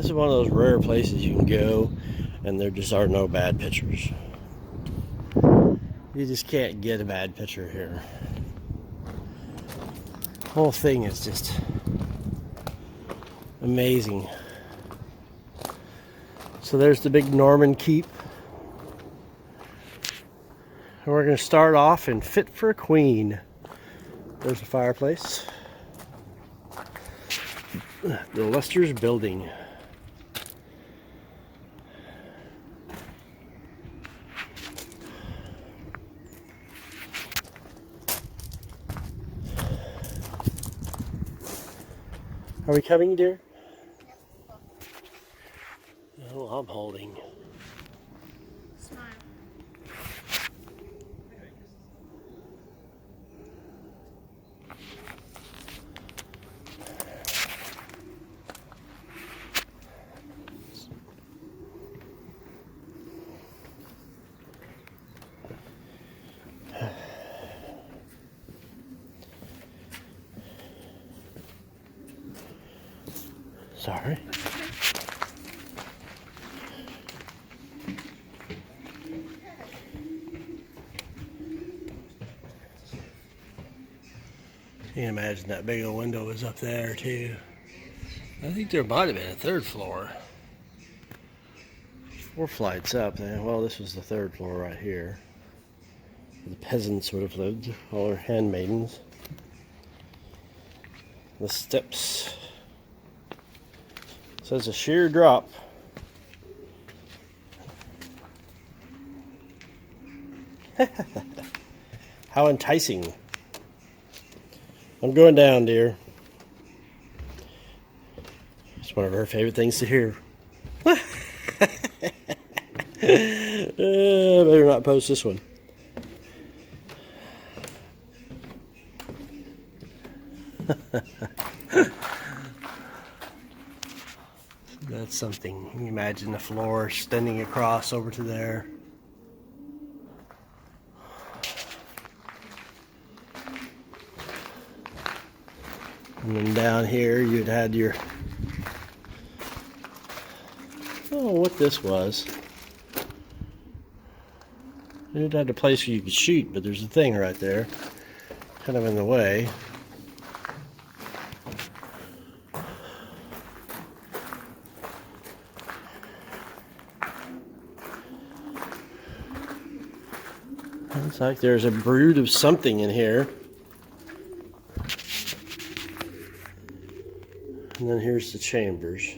is one of those rare places you can go and there just are no bad pictures. You just can't get a bad picture here. The whole thing is just amazing. So there's the big Norman keep. And we're going to start off in Fit for a Queen. There's the fireplace. The Leicester's building. Are we coming, dear? Oh, I'm holding. Smile. Sorry. You can imagine that big old window was up there too. I think there might have been a third floor. 4 flights up there. Well, this was the 3rd floor right here. The peasants would have lived, all their handmaidens. The steps. It says a sheer drop. How enticing. I'm going down, dear. It's one of her favorite things to hear. Better not post this one. That's something. Can you imagine the floor extending across over to there? And then down here you'd had your... Oh, what this was. You'd had a place where you could shoot, but there's a thing right there. Kind of in the way. Looks like there's a brood of something in here. And then here's the chambers.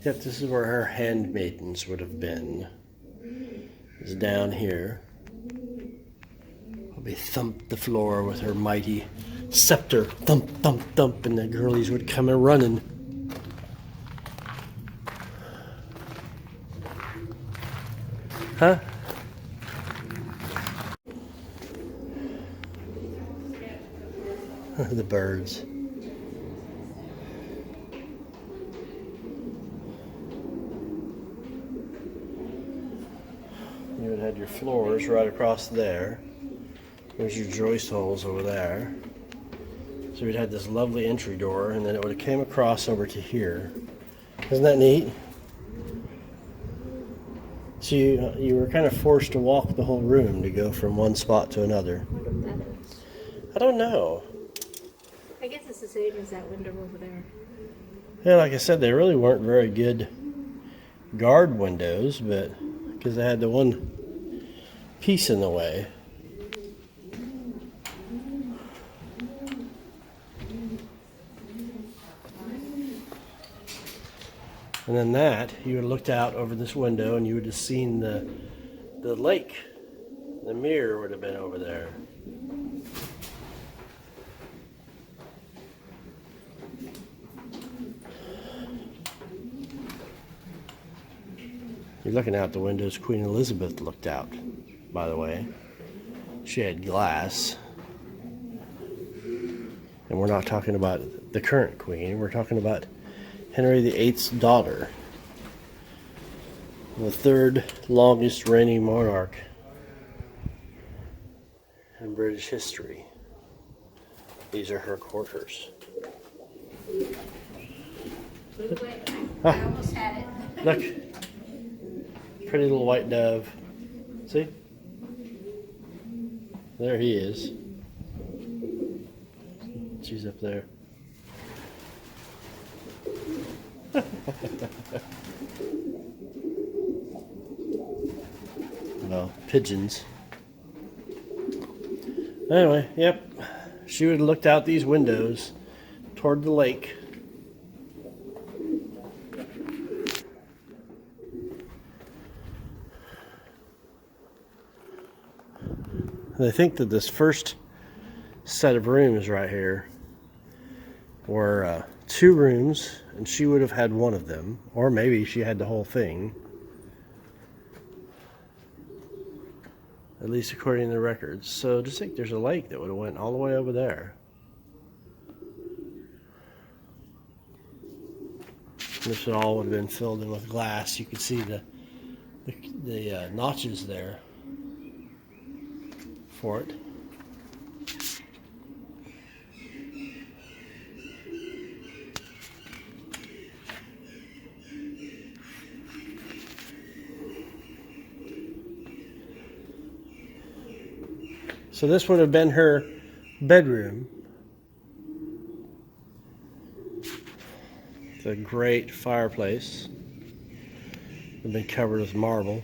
Yep, this is where her handmaidens would have been. It's down here. Probably thumped the floor with her mighty scepter. Thump, thump, thump, and the girlies would come a running. Huh? The birds. You would have your floors right across there. There's your joist holes over there. So we'd had this lovely entry door, and then it would have came across over to here. Isn't that neat? So you were kind of forced to walk the whole room to go from one spot to another. I wonder what that is. I don't know. I guess it's the same as that window over there. Yeah, like I said, they really weren't very good guard windows, but because they had the one piece in the way. And then that, you would have looked out over this window and you would have seen the lake. The mirror would have been over there. You're looking out the windows Queen Elizabeth looked out, by the way. She had glass. And we're not talking about the current queen, we're talking about Henry VIII's daughter. The 3rd longest reigning monarch in British history. These are her quarters. I almost had it. Look. Pretty little white dove. See? There he is. She's up there. Well, pigeons. Anyway, yep. She would have looked out these windows toward the lake. And I think that this first set of rooms right here were 2 rooms, and she would have had one of them, or maybe she had the whole thing, at least according to the records. So just think there's a lake that would have went all the way over there. This all would have been filled in with glass. You could see the notches there for it. So this would have been her bedroom. It's a great fireplace. It's been covered with marble.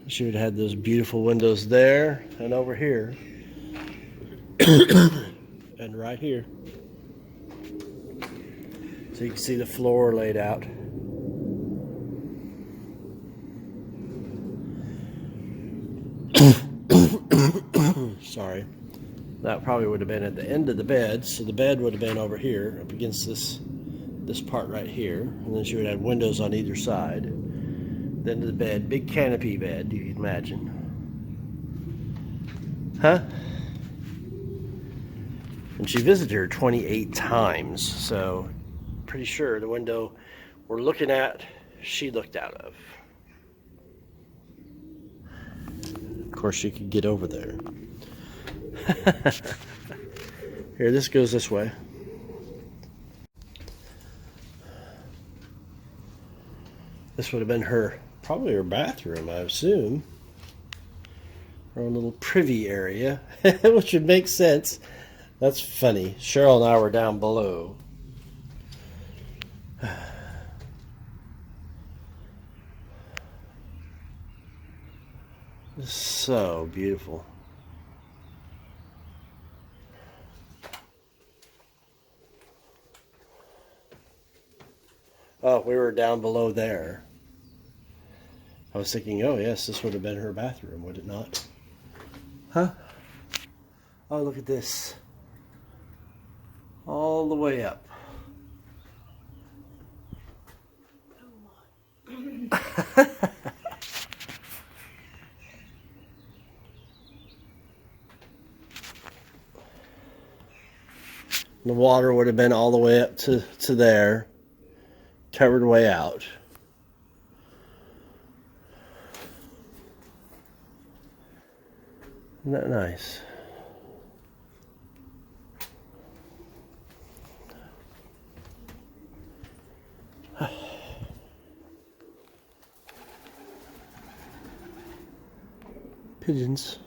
She would have had those beautiful windows there and over here. And right here. So you can see the floor laid out. Sorry. That probably would have been at the end of the bed, so the bed would have been over here up against this part right here, and then she would have windows on either side. Then to the bed, big canopy bed, you can imagine. Huh? And she visited her 28 times, so pretty sure the window we're looking at, she looked out of. Of course, she could get over there. Here, this goes this way. This would have been probably her bathroom, I assume. Her own little privy area, which would make sense. That's funny. Cheryl and I were down below. So beautiful. Oh, we were down below there. I was thinking, oh yes, this would have been her bathroom, would it not? Huh? Oh, look at this. All the way up. The water would have been all the way up to there, covered way out. Isn't that nice? Pigeons.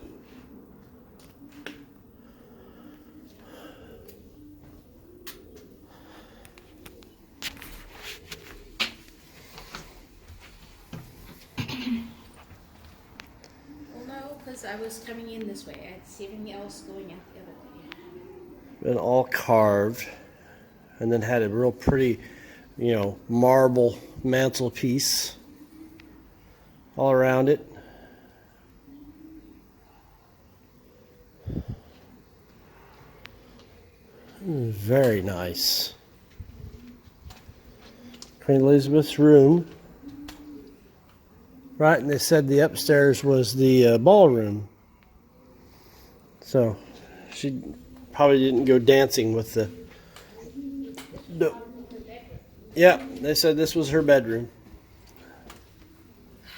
I was coming in this way. I had something else going out the other way. Been all carved, and then had a real pretty, marble mantelpiece all around it. Very nice. Queen Elizabeth's room. Right, and they said the upstairs was the ballroom. So she probably didn't go dancing with the... Yeah, they said this was her bedroom,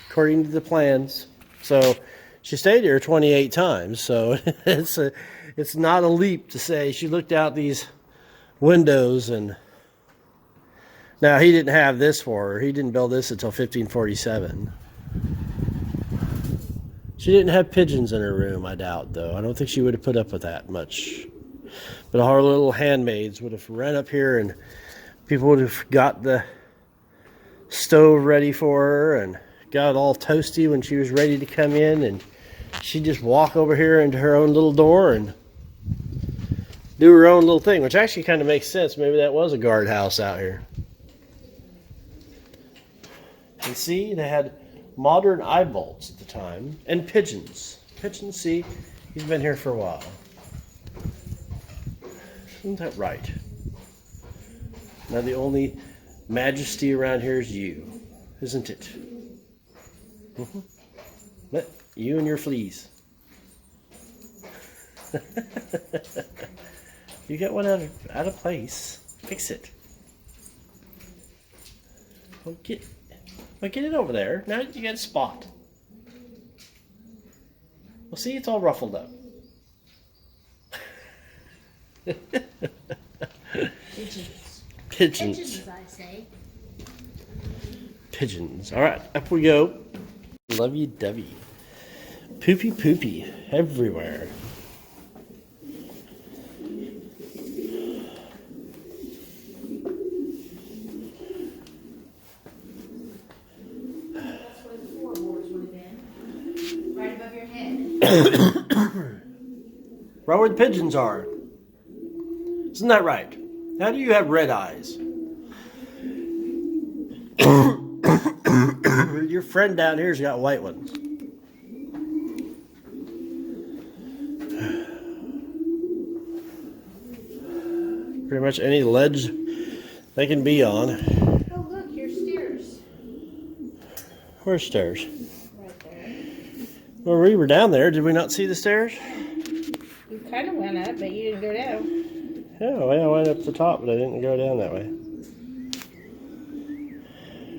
according to the plans. So she stayed here 28 times. So it's not a leap to say she looked out these windows and Now, he didn't have this for her. He didn't build this until 1547. She didn't have pigeons in her room, I doubt, though. I don't think she would have put up with that much. But all her little handmaids would have ran up here, and people would have got the stove ready for her and got it all toasty when she was ready to come in, and she'd just walk over here into her own little door and do her own little thing, which actually kind of makes sense. Maybe that was a guardhouse out here. And see, they had modern eye bolts at the time, and pigeons. Pigeons, see, he's been here for a while. Isn't that right? Now the only majesty around here is you, isn't it? But you and your fleas. You got one out of place. Fix it. Well, get it over there. Now you got a spot. Well, see, it's all ruffled up. Pigeons. Pigeons. Pigeons, I say. Pigeons. All right, up we go. Lovey-dovey. Poopy everywhere. That's where the floorboards would have been. Right above your head. Right where the pigeons are. Isn't that right? How do you have red eyes? Your friend down here's got white ones. Pretty much any ledge they can be on. Oh, look, here's stairs. Where's stairs? Right there. Well, we were down there. Did we not see the stairs? You kind of went up, but you didn't go down. Yeah, well, I went up the top, but I didn't go down that way.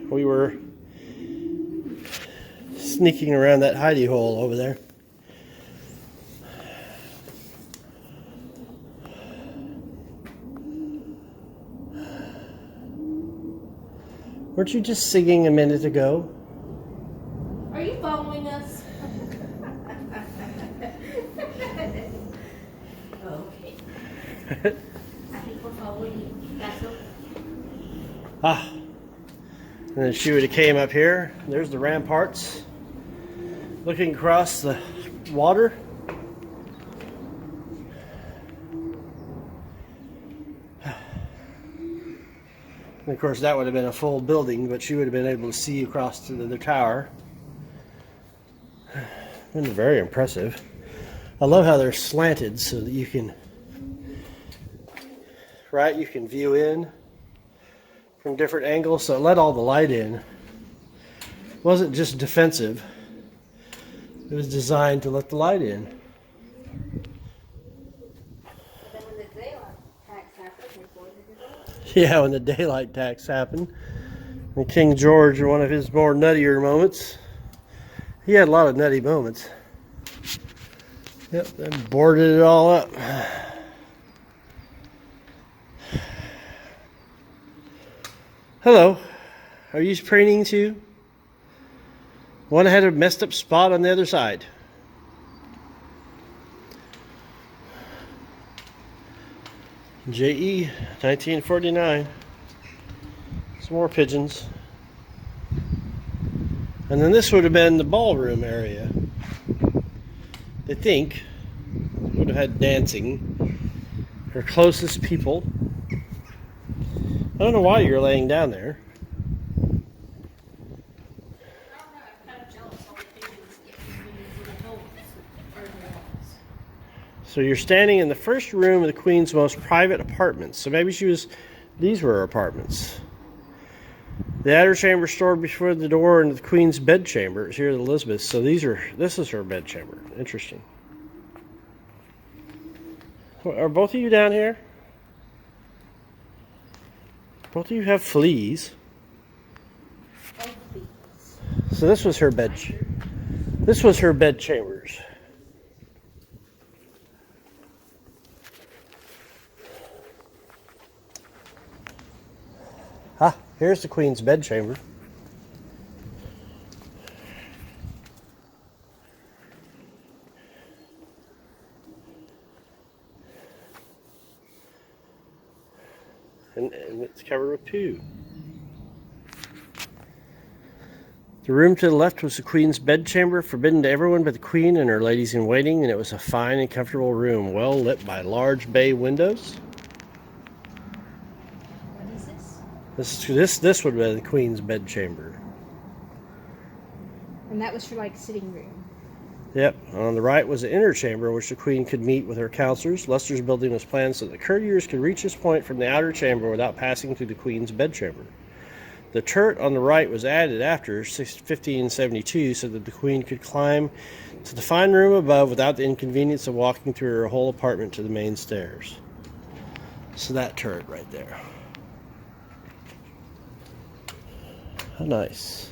We were sneaking around that hidey hole over there. Weren't you just singing a minute ago? Are you following us? Okay. I think we're following you. That's okay. Ah. And then she would have came up here. There's the ramparts. Looking across the water. And of course that would have been a full building, but she would have been able to see across to the other tower. Been very impressive. I love how they're slanted so that you can, right, you can view in from different angles, so it let all the light in. It wasn't just defensive. It was designed to let the light in. But then when the daylight tax happened, they boarded it up. Yeah, when the daylight tax happened, and King George, in one of his more nuttier moments, he had a lot of nutty moments. Yep, then boarded it all up. Hello, are you preening too? One had a messed up spot on the other side. J.E. 1949. Some more pigeons. And then this would have been the ballroom area. I think would have had dancing. Her closest people. I don't know why you're laying down there. I don't know, I'm kind of jealous all the pigeons get in these little holes or the walls. So you're standing in the first room of the Queen's most private apartments. So maybe these were her apartments. The outer chamber stored before the door into the Queen's bedchamber is here at Elizabeth. So this is her bedchamber. Interesting. Are both of you down here? Both of you have fleas. Oh, please. So this was her bed. This was her bedchambers. Ah, here's the Queen's bedchamber. And it's covered with poo. The room to the left was the Queen's bedchamber, forbidden to everyone but the Queen and her ladies in waiting, and it was a fine and comfortable room, well lit by large bay windows. What is this? This would be the Queen's bedchamber. And that was for like sitting room. Yep. On the right was the inner chamber in which the Queen could meet with her counselors. Leicester's building was planned so that courtiers could reach this point from the outer chamber without passing through the Queen's bedchamber. The turret on the right was added after 1572 so that the Queen could climb to the fine room above without the inconvenience of walking through her whole apartment to the main stairs. So that turret right there. How nice.